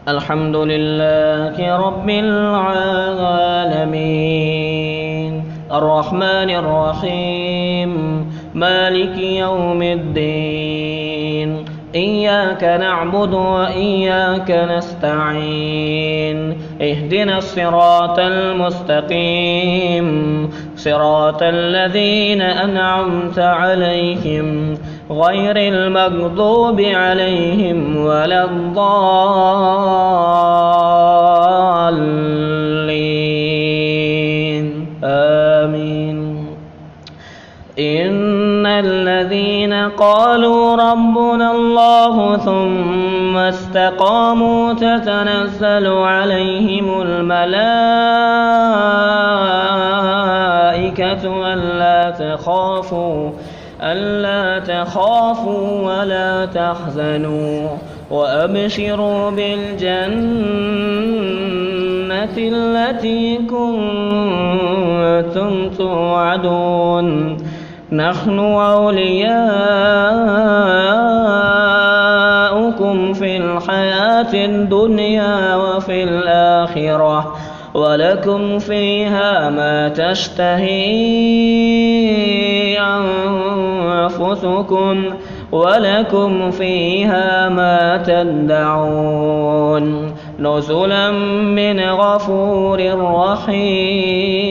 الحمد لله رب العالمين الرحمن الرحيم مالك يوم الدين إياك نعبد وإياك نستعين اهدنا الصراط المستقيم صراط الذين أنعمت عليهم غير المغضوب عليهم ولا الضالين آمين. إن الذين قالوا ربنا الله ثم استقاموا تتنزل عليهم الملائكة ألا تخافوا ولا تحزنوا وأبشروا بالجنة التي كنتم توعدون نحن أولياؤكم في الحياة الدنيا وفي الآخرة ولكم فيها ما تشتهي أنفسكم ولكم فيها ما تدعون نزلا من غفور رحيم.